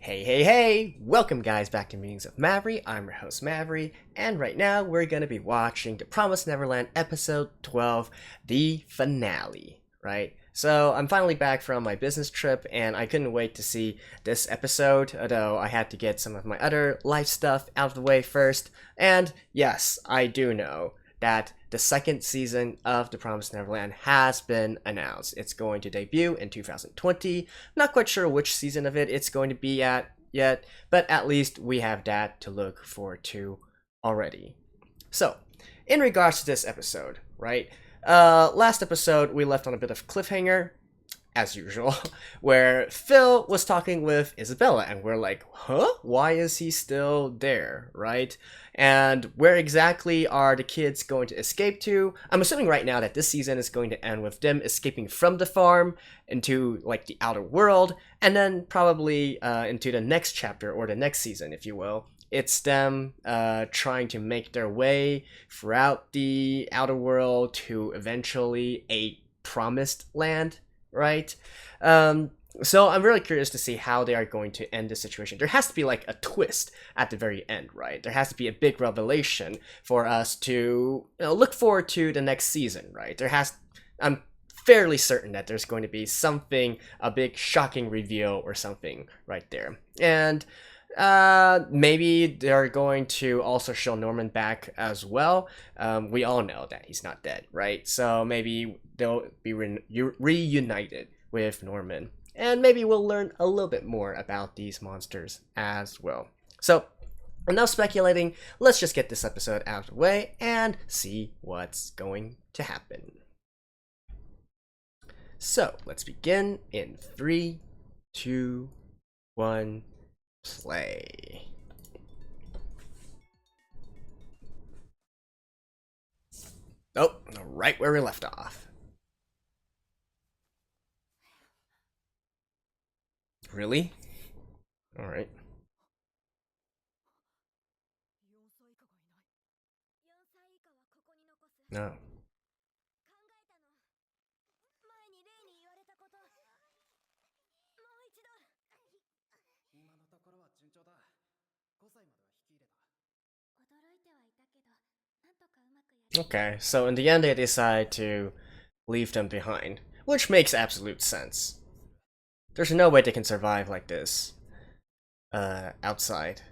Hey, welcome guys back to Meetings of Mavry. I'm your host Mavry, and right now we're gonna be watching the Promised Neverland episode 12, the finale, right? So I'm finally back from my business trip, and I couldn't wait to see this episode, although I had to get some of my other life stuff out of the way first. And yes, I do know that the second season of The Promised Neverland has been announced. It's going to debut in 2020. Not quite sure which season of it it's going to be at yet, but at least we have that to look forward to already. So, in regards to this episode, right? Last episode we left on a bit of cliffhanger, as usual, where Phil was talking with Isabella, and we're like, huh? Why is he still there, right? And where exactly are the kids going to escape to? I'm assuming right now that this season is going to end with them escaping from the farm into, like, the outer world, and then probably into the next chapter, or the next season, if you will. It's them trying to make their way throughout the outer world to eventually a promised land, right? So I'm really curious to see how they are going to end the situation. There has to be like a twist at the very end, right? There has to be a big revelation for us to look forward to the next season, right? I'm fairly certain that there's going to be something, a big shocking reveal or something right there. And maybe they're going to also show Norman back as well. We all know that he's not dead, right? So maybe they'll be reunited with Norman, and maybe we'll learn a little bit more about these monsters as well. So, enough speculating, let's just get this episode out of the way and see what's going to happen. So, let's begin in 3, 2, 1, play. Oh, right where we left off. Really? Alright. No. Okay, so in the end they decide to leave them behind, which makes absolute sense. There's no way they can survive like this, outside.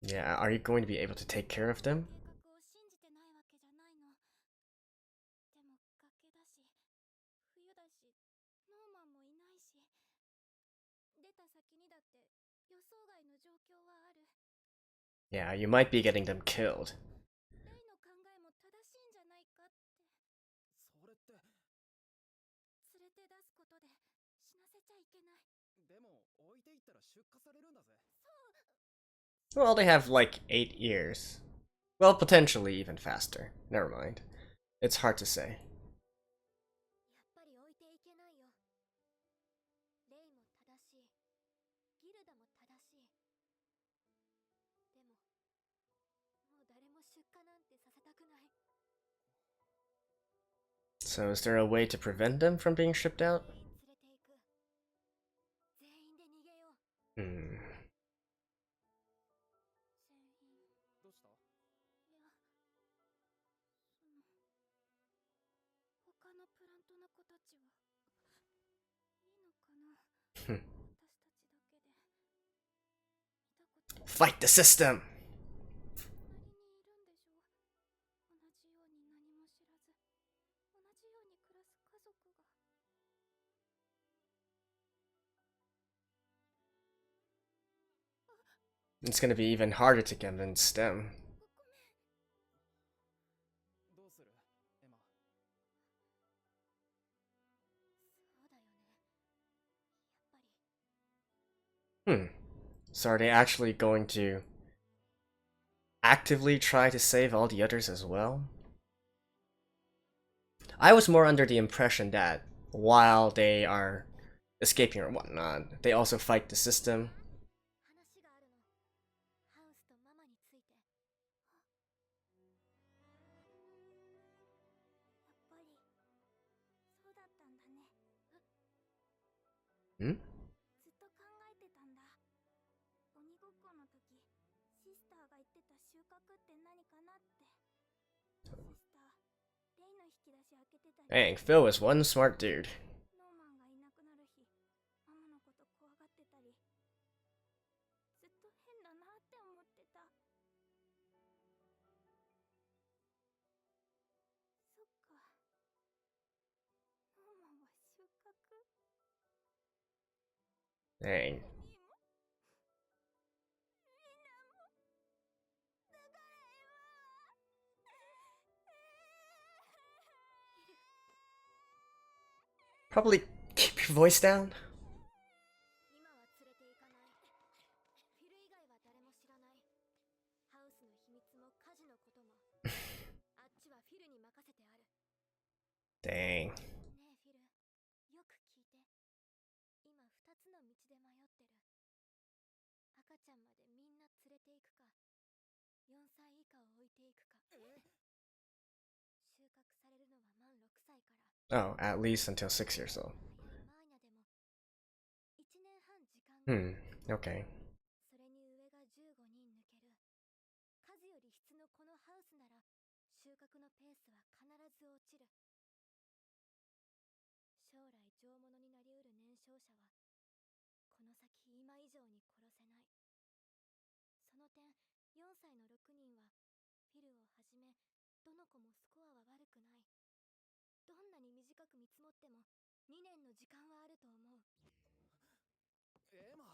Yeah, are you going to be able to take care of them? Yeah, you might be getting them killed. Well, they have like 8 years. Well, potentially even faster. Never mind. It's hard to say. So is there a way to prevent them from being shipped out? Hmm. Fight the system! It's gonna be even harder to convince them. So are they actually going to actively try to save all the others as well? I was more under the impression that while they are escaping or whatnot, they also fight the system. Hmm? ずっと考えてたんだ。鬼ごっこの時、シスターが言ってた収穫って何かなって。シスター、レイの引き出し開けてたり。 Dang, Phil is one smart dude. ノーマンがいなくなる日、ママのこと怖がってたり、ずっと変だなって思ってた。そっか。ノーマンは収穫？ Dang. みんなもだから今 Probably keep your voice down. 今は連れて行かない。フィル以外は誰も知らない。ハウスの秘密も家事のことも。あっちはフィルに任せてある。 Dang. ねえフィル、よく聞いて。今二つの道で迷ってる。赤ちゃんまでみんな連れて行くか、4歳以下を置いていくか。収穫されるのは満6歳から。 Oh, at least until 6 years old. マーニャでも1年半時間が。 Okay. それに上が15人抜ける。数より質のこのハウスなら収穫のペースは必ず落ちる。将来上物になりうる年少者はこの先今以上に殺せない。その点4歳の6人はフィルをはじめどの子もスコアは悪くない。どんなに短く見積もっても2年の時間はあると思う。エマ、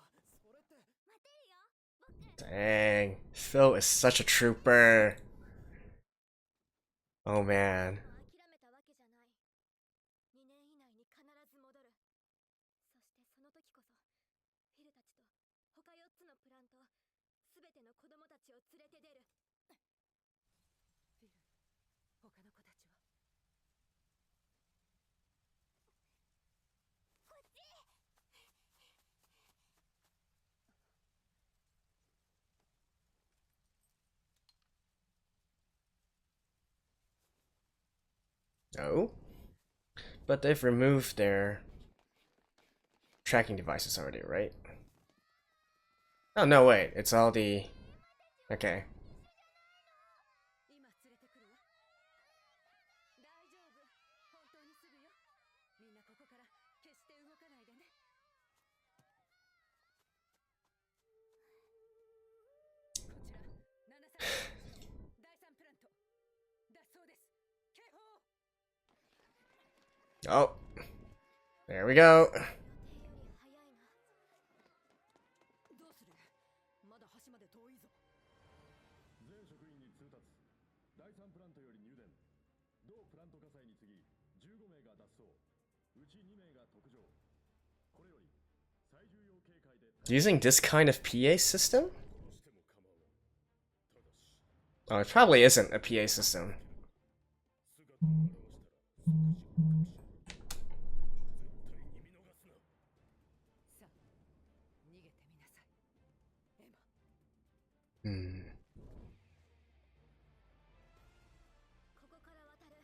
それって。待てるよ、僕。 Dang. Phil is such a trooper. Oh man. 諦めたわけじゃない。2年以内に必ず戻る。そしてその時こそフィルたちと他4つのプラント、すべての子供たちを連れて出る。フィル、他の子たちは？こっち。 Oh? But they've removed their tracking devices already, right? Oh, no, wait. It's all the... Okay. 今連れてくるわ。大丈夫、本当にすぐよ。みんなここから決して動かないでね。こちら738の第3プラント、脱走です。警報。 Oh. There we go. 予定より早いな。どうする？まだ橋まで遠いぞ。全職員に通達。第3プラントより入電。同プラント火災に次ぎ15名が脱走。うち2名が特上。これより最重要警戒で。 Using this kind of PA system? Oh, it probably isn't a PA system. さあ、逃げてみなさい。エマ。 ここから渡る。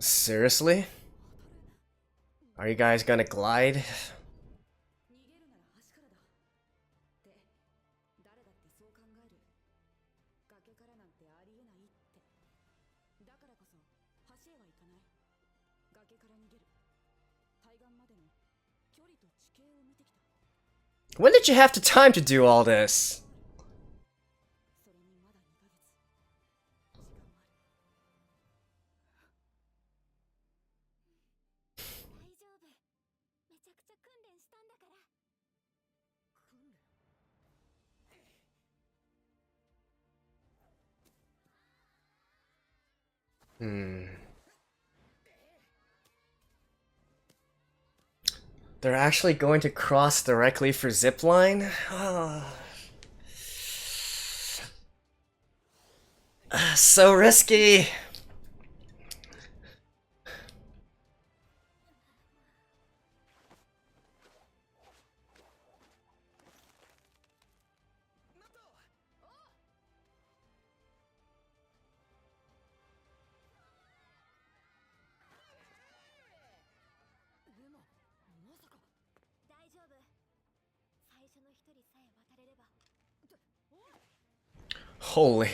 Seriously? Are you guys gonna glide? 逃げるなら橋からだ。って誰だってそう考える。崖からなんてありえないって。だからこそ橋へは行かない。崖から逃げる。対岸までの距離と地形を見てきた。 When did you have the time to do all this? それにまだ2ヶ月。時間はある。大丈夫。めちゃくちゃ訓練したんだから。訓練？ They're actually going to cross directly for zipline? So risky! でもまさか。Holy.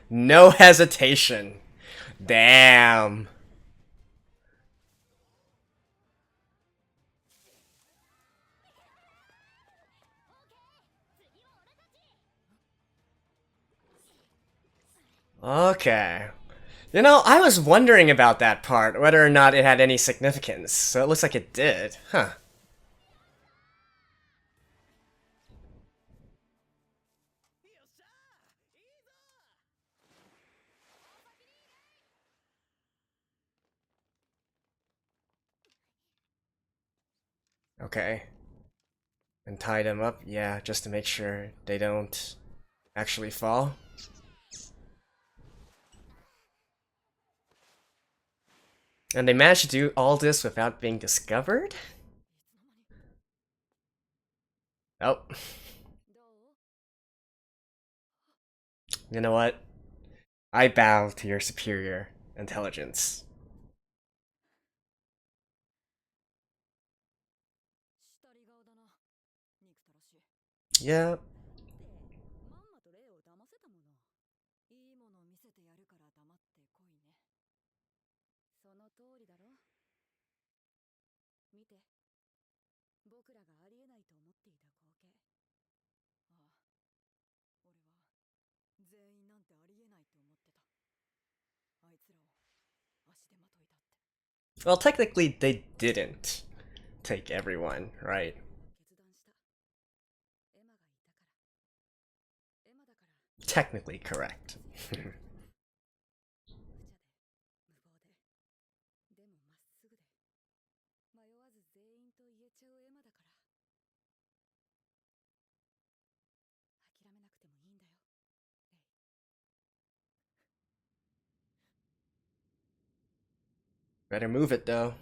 No hesitation. Damn. Okay. You know, I was wondering about that part, whether or not it had any significance, so it looks like it did. Huh. Okay. And tie them up, yeah, just to make sure they don't actually fall. And they managed to do all this without being discovered? Oh. You know what? I bow to your superior intelligence. Yeah. Well, technically, they didn't take everyone, right? Technically correct. Better move it, though.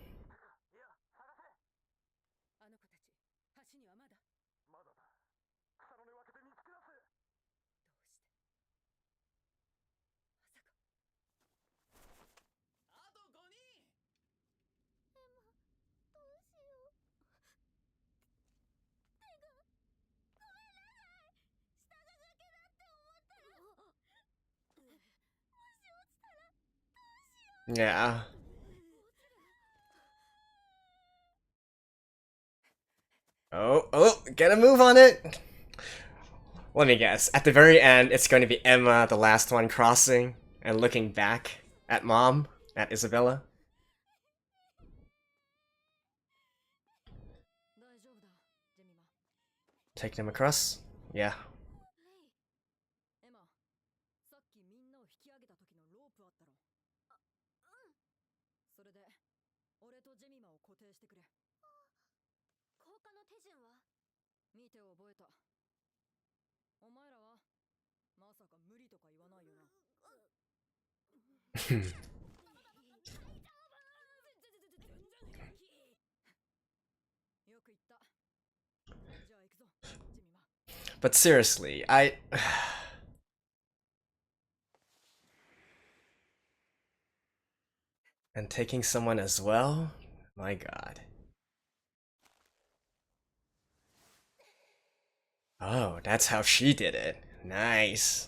Yeah. Oh, get a move on it! Let me guess. At the very end, it's going to be Emma, the last one, crossing and looking back at Mom, at Isabella. Take them across? Yeah. But seriously, and taking someone as well? My god. Oh, that's how she did it. Nice.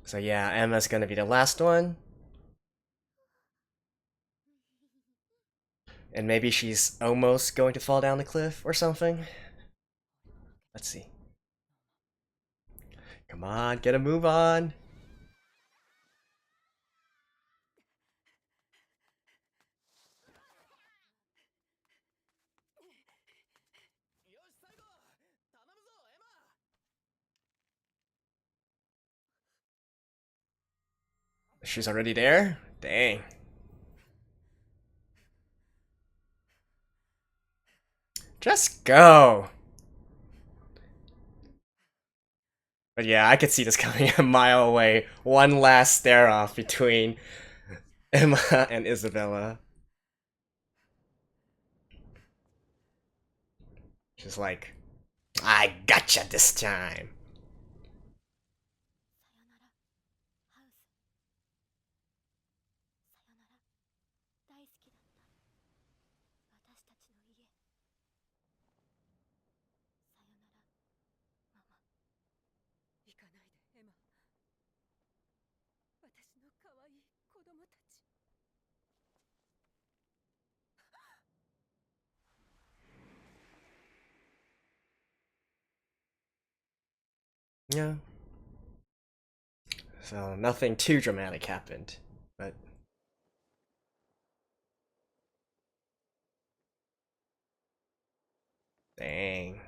So yeah, Emma's gonna be the last one. And maybe she's almost going to fall down the cliff or something. Let's see. Come on, get a move on. She's already there? Dang. Just go. But yeah, I could see this coming a mile away. One last stare off between Emma and Isabella. She's like, I gotcha this time. 可愛い子供たち。 Yeah. So nothing too dramatic happened, but dang.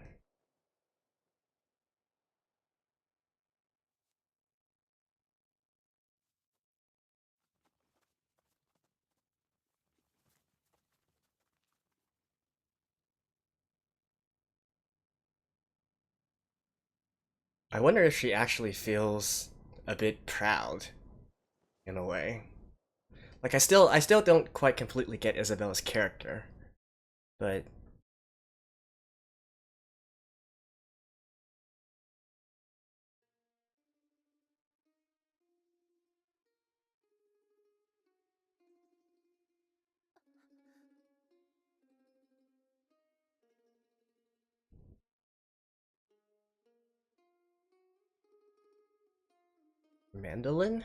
I wonder if she actually feels a bit proud in a way. Like I still don't quite completely get Isabella's character, but mandolin?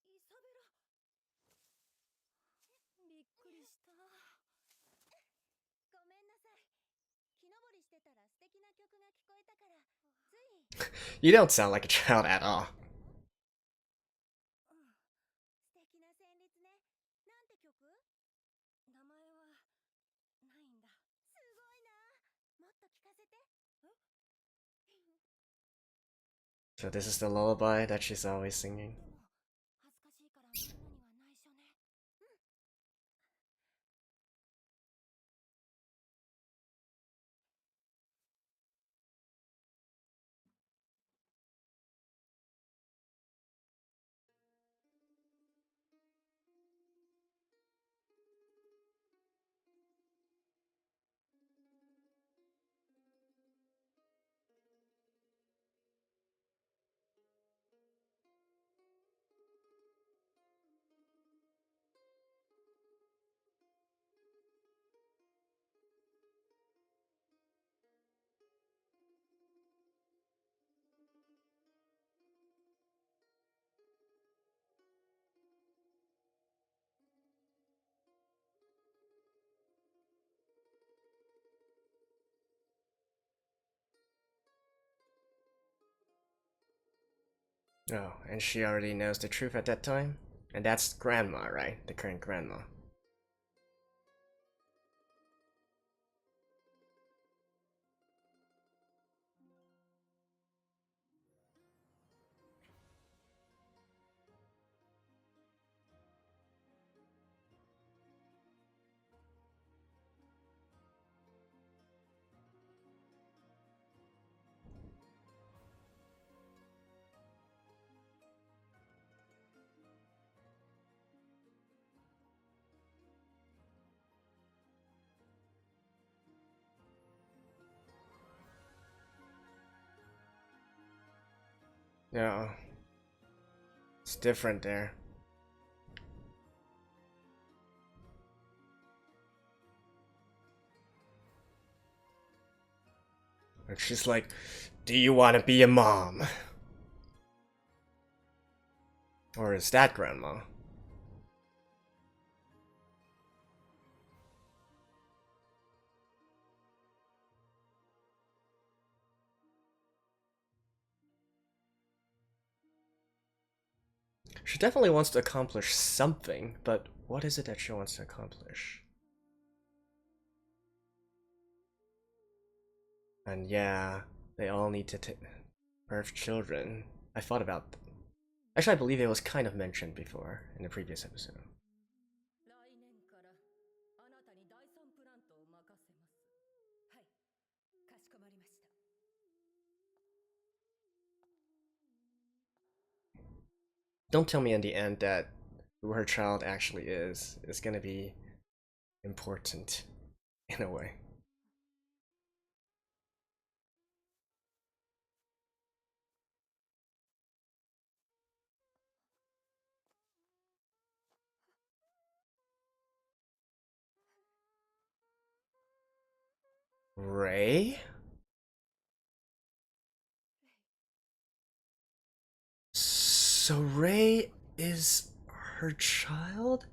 イサベラ、びっくりした。ごめんなさい。木登りしてたら素敵な曲が聞こえたから、つい。You don't sound like a child at all. 素敵な旋律ね。なんて曲？名前はないんだ。すごいな。もっと聞かせて。え？ So this is the lullaby that she's always singing. 恥ずかしいからみんなには内緒ね。うん。Oh, and she already knows the truth at that time? And that's grandma, right? The current grandma. No. It's different there. And she's like, do you want to be a mom? Or is that grandma? She definitely wants to accomplish something, but what is it that she wants to accomplish? And yeah, they all need to birth children. I thought about. Actually, I believe it was kind of mentioned before in the previous episode. 来年からあなたに第三プラントを任せます。はい、かしこまりました。Don't tell me in the end that who her child actually is gonna be important in a way. Ray? So Ray is her child?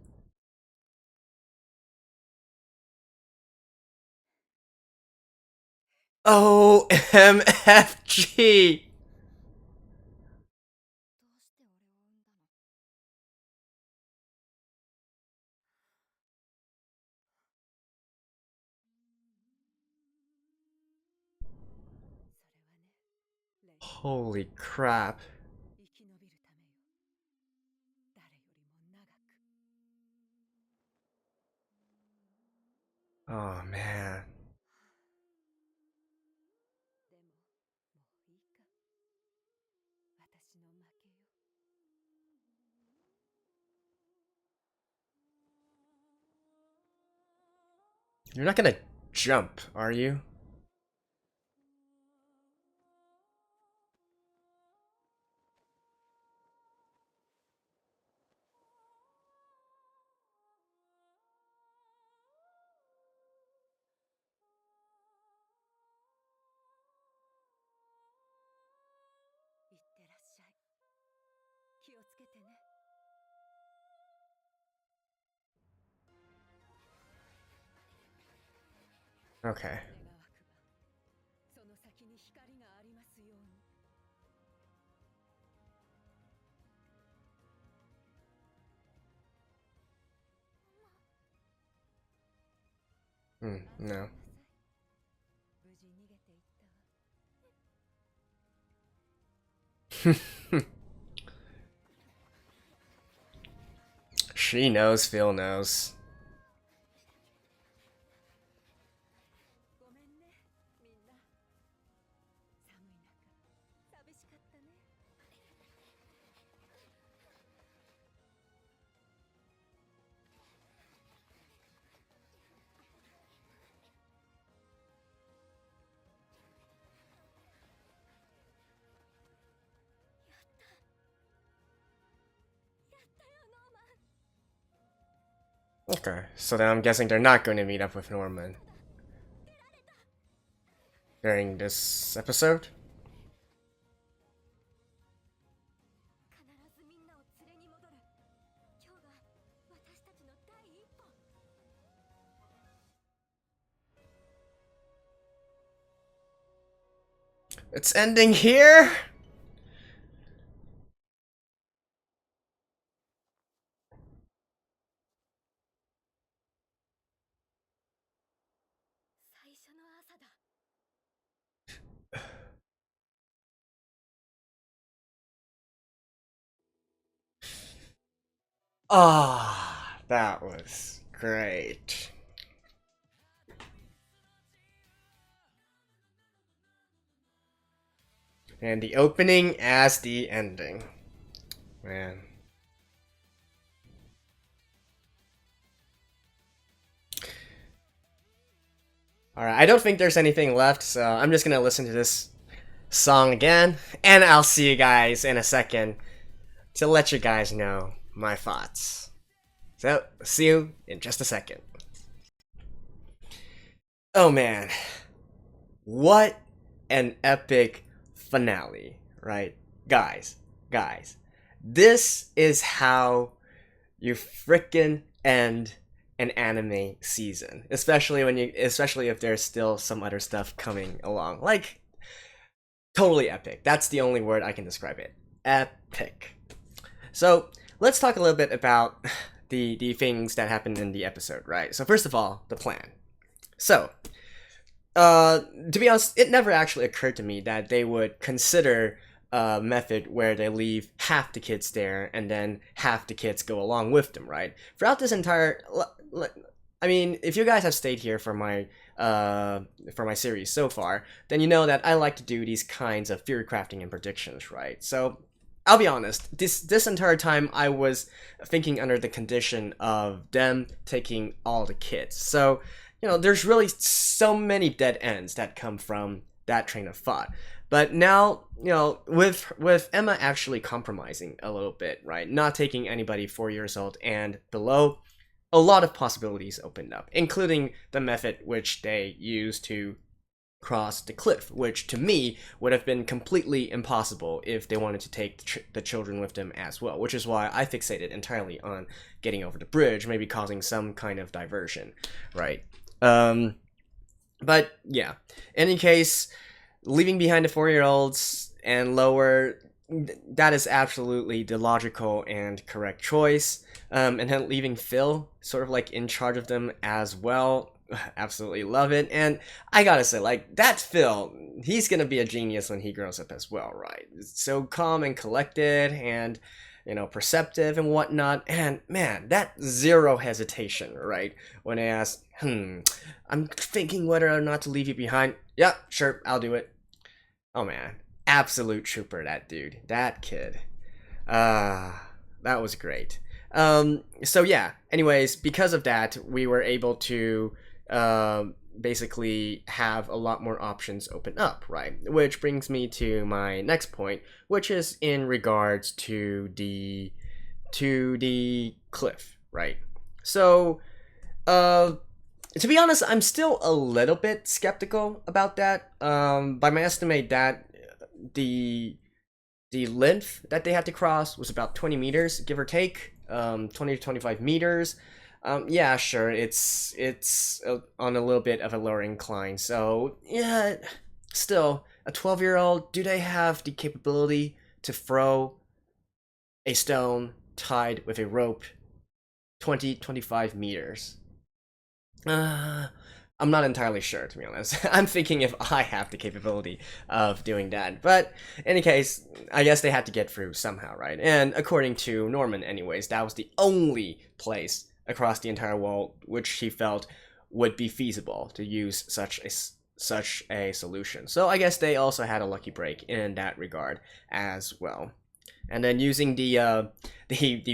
OMFG! どうして俺を産んだの？ Holy crap. 生き延びるためよ。誰よりも長く。 Oh man. でも、もういいか。私の負けよ。 You're not gonna jump, are you? Okay. その先に光がありますように。 No. 無事逃げていったわ。 She knows, Phil knows. ごめんね、みんな。寒い中、寂しかったね。 Okay, so then I'm guessing they're not going to meet up with Norman during this episode? 必ずみんなを連れに戻る。今日が私たちの第一歩。 It's ending here? 最初の朝だ。 Ah, that was great. And the opening as the ending. Man. Alright, I don't think there's anything left, so I'm just gonna listen to this song again, and I'll see you guys in a second to let you guys know my thoughts. So, see you in just a second. Oh man. What an epic finale, right? Guys, this is how you frickin' end an anime season, especially if there's still some other stuff coming along. Like, totally epic. That's the only word I can describe it. Epic. So let's talk a little bit about the things that happened in the episode, right? So first of all, the plan. So, to be honest, it never actually occurred to me that they would consider a method where they leave half the kids there and then half the kids go along with them, right? Throughout this entire, I mean, if you guys have stayed here for my series so far, then you know that I like to do these kinds of theory crafting and predictions, right? So I'll be honest, this entire time I was thinking under the condition of them taking all the kids. So, you know, there's really so many dead ends that come from that train of thought. But now, you know, with Emma actually compromising a little bit, right? Not taking anybody 4 years old and below, a lot of possibilities opened up, including the method which they use to cross the cliff, which to me would have been completely impossible if they wanted to take the children with them as well, which is why I fixated entirely on getting over the bridge, maybe causing some kind of diversion, right? But yeah, in any case, leaving behind the 4-year-olds and lower, that is absolutely the logical and correct choice. And then leaving Phil sort of like in charge of them as well. Absolutely love it. And I gotta say, like, that Phil, he's gonna be a genius when he grows up as well, right? So calm and collected and, you know, perceptive and whatnot. And man, that zero hesitation, right? When I ask, I'm thinking whether or not to leave you behind. Yeah, sure, I'll do it. Oh man, absolute trooper, that dude, that kid. That was great. So yeah, anyways, because of that, we were able to basically have a lot more options open up, right? Which brings me to my next point, which is in regards to the cliff, right? So to be honest, I'm still a little bit skeptical about that. By my estimate, that the length that they had to cross was about 20 meters, give or take, 20 to 25 meters. Yeah, sure, it's on a little bit of a lower incline. So yeah, still, a 12-year-old, do they have the capability to throw a stone tied with a rope 25 meters? I'm not entirely sure, to be honest. I'm thinking if I have the capability of doing that. But in any case, I guess they had to get through somehow, right? And according to Norman, anyways, that was the only place across the entire world which he felt would be feasible to use such a solution. So I guess they also had a lucky break in that regard as well. And then using the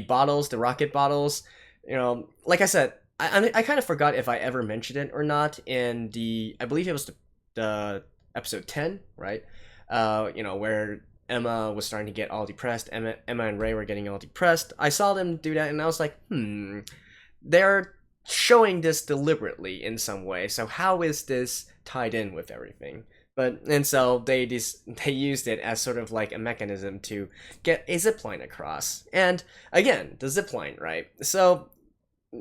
bottles, the rocket bottles, you know, like I said, I kind of forgot if I ever mentioned it or not in I believe it was the episode 10, right? You know, where Emma was starting to get all depressed. Emma and Ray were getting all depressed. I saw them do that and I was like, they're showing this deliberately in some way. So how is this tied in with everything? And so they used it as sort of like a mechanism to get a zipline across. And again, the zipline, right? So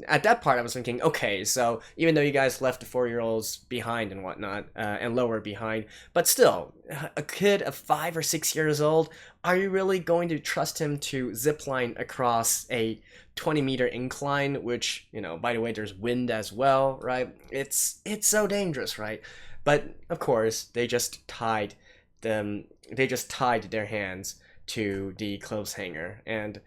at that part, I was thinking, okay, so even though you guys left the 4-year-olds behind and whatnot, and lower behind, but still, a kid of 5 or 6 years old, are you really going to trust him to zipline across a 20-meter incline, which, you know, by the way, there's wind as well, right? It's so dangerous, right? But of course, they just tied their hands to the clothes hanger, and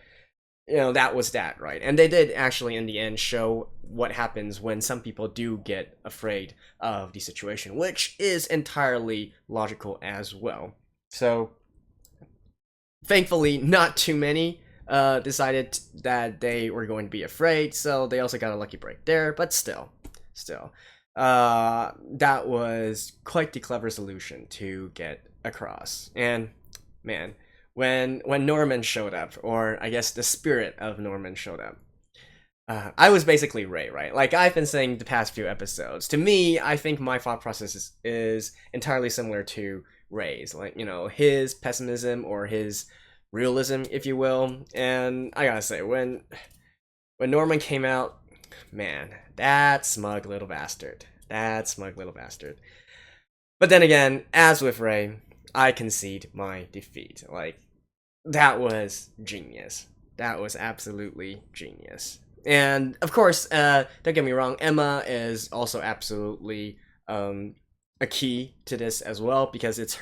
you know, that was that, right? And they did actually, in the end, show what happens when some people do get afraid of the situation, which is entirely logical as well. So, thankfully, not too many decided that they were going to be afraid, so they also got a lucky break there, but still, that was quite the clever solution to get across. And, man, when Norman showed up, or I guess the spirit of Norman showed up, I was basically Ray, right? Like I've been saying the past few episodes. To me, I think my thought process is entirely similar to Ray's. Like, you know, his pessimism or his realism, if you will. And I gotta say, when Norman came out, man, that smug little bastard. But then again, as with Ray, I concede my defeat. Like, that was genius. That was absolutely genius. And of course, don't get me wrong, Emma is also absolutely a key to this as well, because it's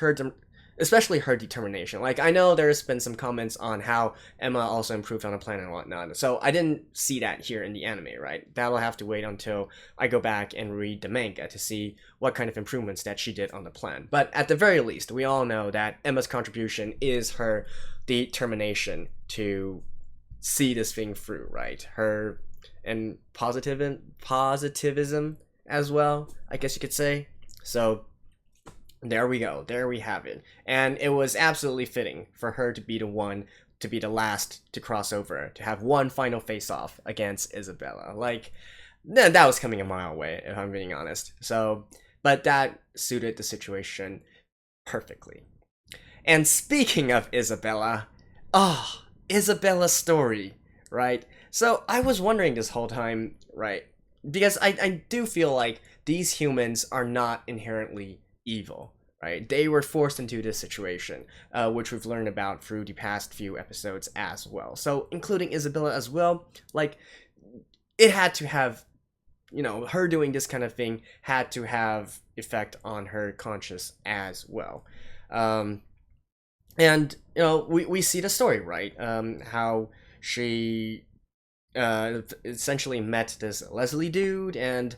especially her determination. Like, I know there's been some comments on how Emma also improved on the plan and whatnot, so I didn't see that here in the anime, right? That'll have to wait until I go back and read the manga to see what kind of improvements that she did on the plan. But at the very least, we all know that Emma's contribution is her determination to see this thing through, right? Her and positivism as well, I guess you could say. So there we go. There we have it. And it was absolutely fitting for her to be the one to be the last to cross over, to have one final face-off against Isabella. Like, that was coming a mile away, if I'm being honest. So, but that suited the situation perfectly. And speaking of Isabella, Isabella's story, right? So I was wondering this whole time, right? Because I do feel like these humans are not inherently evil, right? They were forced into this situation, which we've learned about through the past few episodes as well. So including Isabella as well, like, it had to have, her doing this kind of thing had to have effect on her conscience as well. And we see the story, right? How she essentially met this Leslie dude, and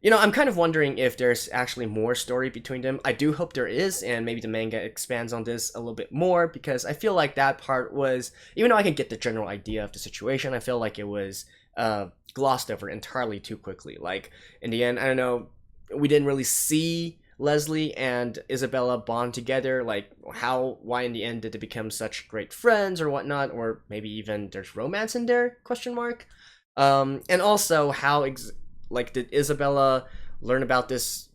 I'm kind of wondering if there's actually more story between them. I do hope there is, and maybe the manga expands on this a little bit more, because I feel like that part was, even though I can get the general idea of the situation, I feel like it was glossed over entirely too quickly. Like, in the end, I don't know, we didn't really see Leslie and Isabella bond together. Like, why in the end did they become such great friends or whatnot, or maybe even there's romance in there, question mark. And also how did Isabella learn about this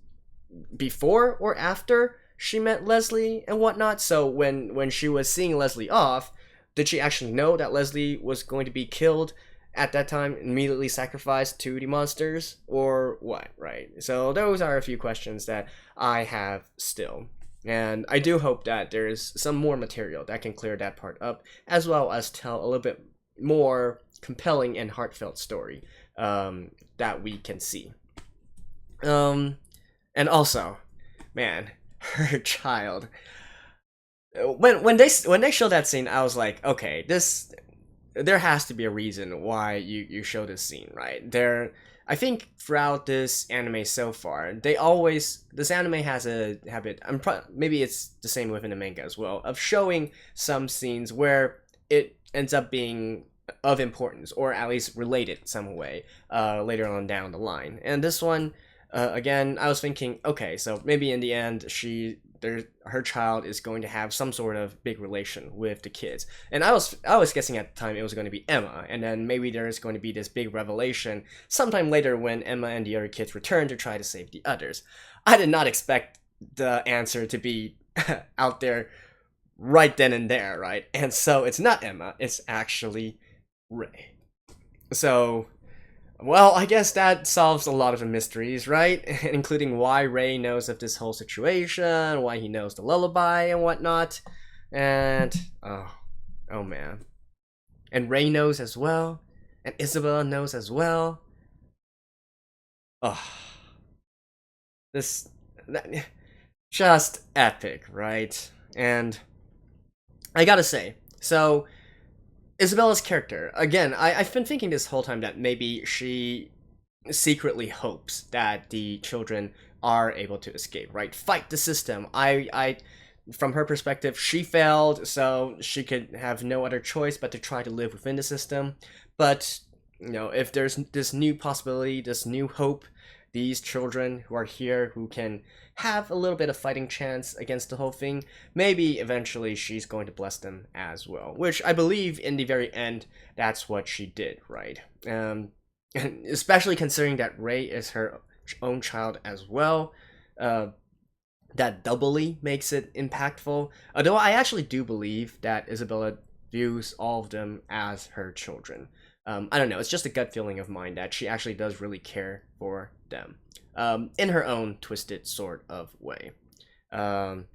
before or after she met Leslie and whatnot? So when she was seeing Leslie off, did she actually know that Leslie was going to be killed at that time, immediately sacrificed to the monsters, or what, right? So those are a few questions that I have still. And I do hope that there's some more material that can clear that part up, as well as tell a little bit more compelling and heartfelt story that we can see. And also, man, her child. When they show that scene, I was like, okay, there has to be a reason why you show this scene, right? I think throughout this anime so far, this anime has a habit, maybe it's the same within the manga as well, of showing some scenes where it ends up being of importance, or at least related some way, later on down the line. And this one, again, I was thinking, okay, so maybe in the end, her child is going to have some sort of big relation with the kids. And I was guessing at the time it was going to be Emma, and then maybe there's going to be this big revelation sometime later when Emma and the other kids return to try to save the others. I did not expect the answer to be out there right then and there, right? And so it's not Emma, it's actually Ray. So, well, I guess that solves a lot of the mysteries, right? Including why Ray knows of this whole situation, why he knows the lullaby and whatnot. And, oh man. And Ray knows as well. And Isabella knows as well. Just epic, right? And I gotta say, so Isabella's character, again, I've been thinking this whole time that maybe she secretly hopes that the children are able to escape, right? Fight the system. From her perspective, she failed, so she could have no other choice but to try to live within the system. But, if there's this new possibility, this new hope, these children who are here who can have a little bit of fighting chance against the whole thing, maybe eventually she's going to bless them as well. Which I believe in the very end, that's what she did, right? And especially considering that Ray is her own child as well, that doubly makes it impactful. Although I actually do believe that Isabella views all of them as her children. I don't know, it's just a gut feeling of mine that she actually does really care for them. In her own twisted sort of way. And,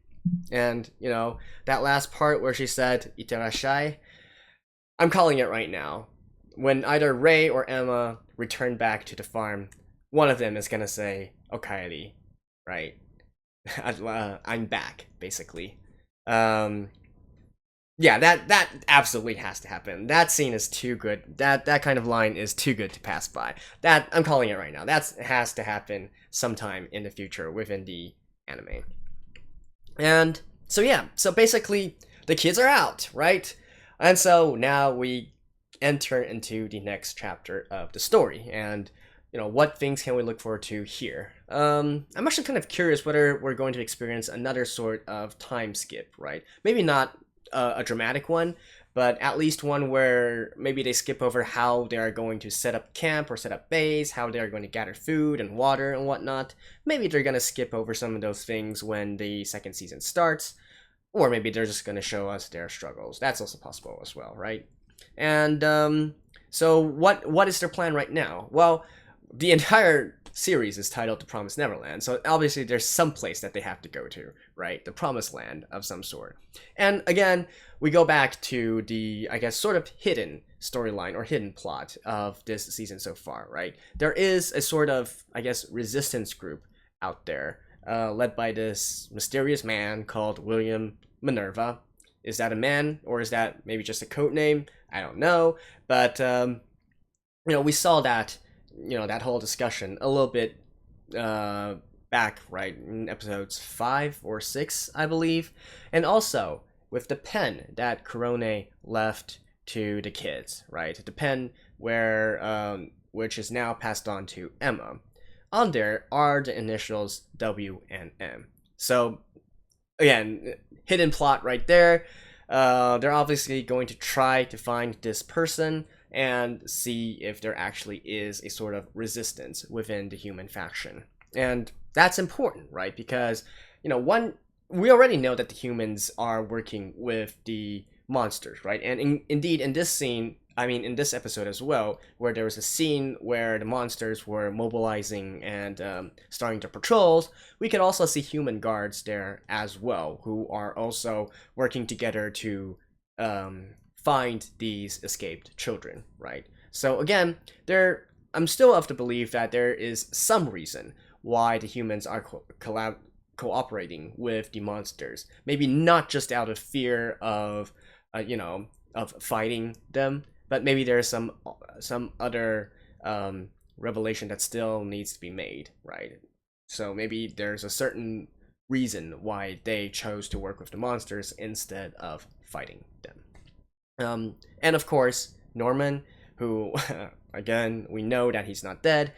that last part where she said, "Iterashai," I'm calling it right now. When either Ray or Emma return back to the farm, one of them is gonna say, "Okaeri," right? I'm back, basically. Yeah, that absolutely has to happen. That scene is too good. That kind of line is too good to pass by. That, I'm calling it right now. That has to happen sometime in the future within the anime. And so yeah, so basically the kids are out, right? And so now we enter into the next chapter of the story, and what things can we look forward to here? I'm actually kind of curious whether we're going to experience another sort of time skip, right? Maybe not a dramatic one, but at least one where maybe they skip over how they are going to set up camp or set up base, how they are going to gather food and water and whatnot. Maybe they're going to skip over some of those things when the second season starts, or maybe they're just going to show us their struggles. That's also possible as well, right? And so what is their plan right now? Well, the entire series is titled The Promised Neverland, so obviously there's some place that they have to go to, right? The promised land of some sort. And again, we go back to the, I guess, sort of hidden storyline or hidden plot of this season so far, right? There is a sort of, I guess, resistance group out there, led by this mysterious man called William Minerva. Is that a man, or is that maybe just a code name? I don't know, but we saw that, that whole discussion a little bit back, right, in episodes 5 or 6, I believe. And also with the pen that Korone left to the kids, right? The pen where which is now passed on to Emma. On there are the initials W and M. So again, hidden plot right there. They're obviously going to try to find this person and see if there actually is a sort of resistance within the human faction. And that's important, right? Because, we already know that the humans are working with the monsters, right? And indeed, in this scene, in this episode as well, where there was a scene where the monsters were mobilizing and starting their patrols, we could also see human guards there as well, who are also working together to find these escaped children, right? So again, I'm still of the belief that there is some reason why the humans are cooperating with the monsters. Maybe not just out of fear of, of fighting them, but maybe there's some other revelation that still needs to be made, right? So maybe there's a certain reason why they chose to work with the monsters instead of fighting them. And of course, Norman, who, again, we know that he's not dead.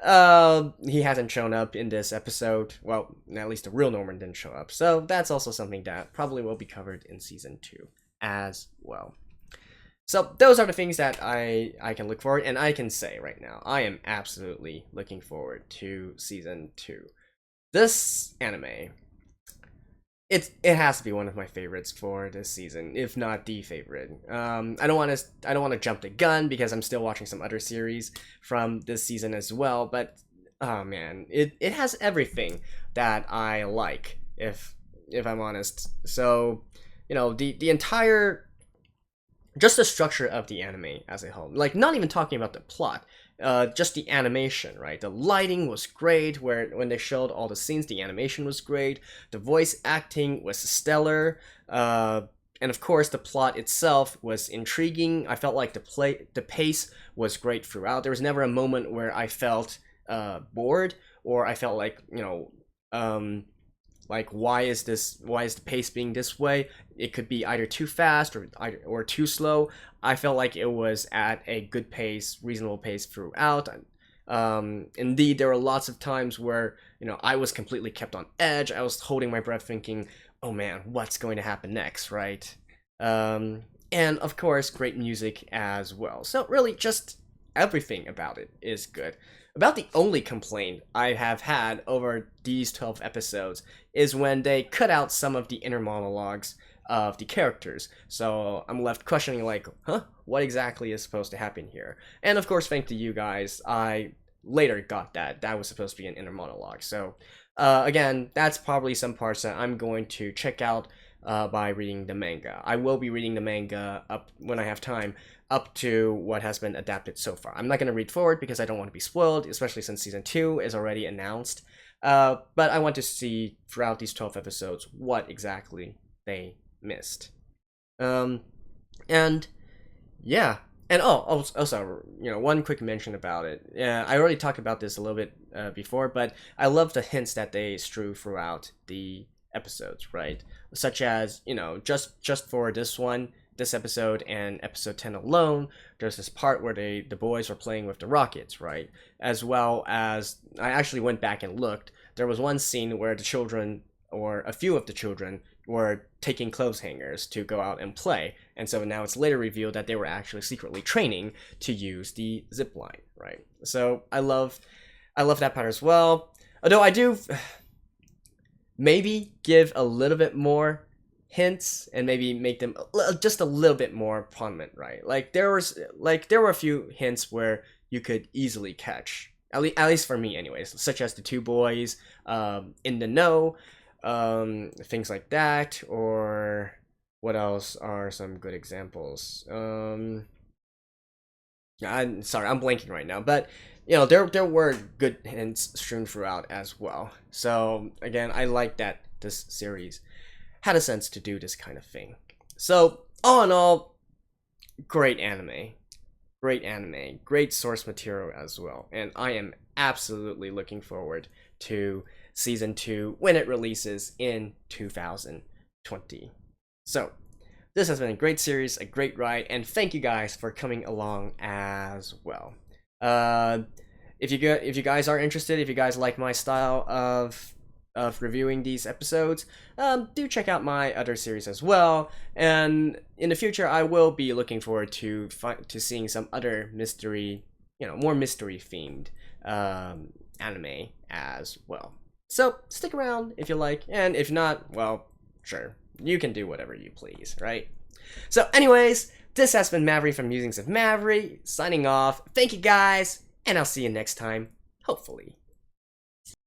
He hasn't shown up in this episode. Well, at least the real Norman didn't show up. So that's also something that probably will be covered in season 2 as well. So those are the things that I can look forward, and I can say right now, I am absolutely looking forward to season 2. This anime, it has to be one of my favorites for this season, if not the favorite. I don't want to jump the gun because I'm still watching some other series from this season as well, but oh man, it has everything that I like, if I'm honest. So, the entire, just the structure of the anime as a whole, like not even talking about the plot, just the animation, right? The lighting was great, when they showed all the scenes, the animation was great, the voice acting was stellar, and of course the plot itself was intriguing. I felt like the pace was great throughout. There was never a moment where I felt bored, or I felt like, like, why is the pace being this way? It could be either too fast or too slow. I felt like it was at a good pace, reasonable pace throughout. Indeed, there were lots of times where, I was completely kept on edge. I was holding my breath thinking, oh man, what's going to happen next, right? And of course, great music as well. So really, just everything about it is good. About the only complaint I have had over these 12 episodes is when they cut out some of the inner monologues of the characters. So I'm left questioning, like, what exactly is supposed to happen here? And of course, thanks to you guys, I later got that was supposed to be an inner monologue. So again, that's probably some parts that I'm going to check out by reading the manga. I will be reading the manga up when I have time, up to what has been adapted so far. I'm not going to read forward because I don't want to be spoiled, especially since season 2 is already announced. But I want to see throughout these 12 episodes what exactly they missed. And yeah. And also, one quick mention about it. Yeah, I already talked about this a little bit before, but I love the hints that they strew throughout the episodes, right? Such as, just for this episode and episode 10 alone, there's this part where the boys were playing with the rockets, right? As well as, I actually went back and looked, there was one scene where the children, or a few of the children, were taking clothes hangers to go out and play, And so now it's later revealed that they were actually secretly training to use the zip line, right? So I love that part as well. Although I do maybe give a little bit more hints and maybe make them just a little bit more prominent, right? Like there were a few hints where you could easily catch, at least for me anyways, such as the two boys in the know, things like that. Or what else are some good examples? I'm sorry, I'm blanking right now, but you know, there were good hints strewn throughout as well. So again, I like that this series had a sense to do this kind of thing. So all in all, great anime, great source material as well, and I am absolutely looking forward to season 2 when it releases in 2020. So this has been a great series, a great ride, and thank you guys for coming along as well. If you guys are interested, if you guys like my style of reviewing these episodes, do check out my other series as well. And in the future, I will be looking forward to seeing some other mystery, more mystery themed anime as well. So stick around if you like, and if not, well, sure, you can do whatever you please, right? So anyways, this has been Maverick from Musings of Maverick, signing off. Thank you guys, and I'll see you next time, hopefully.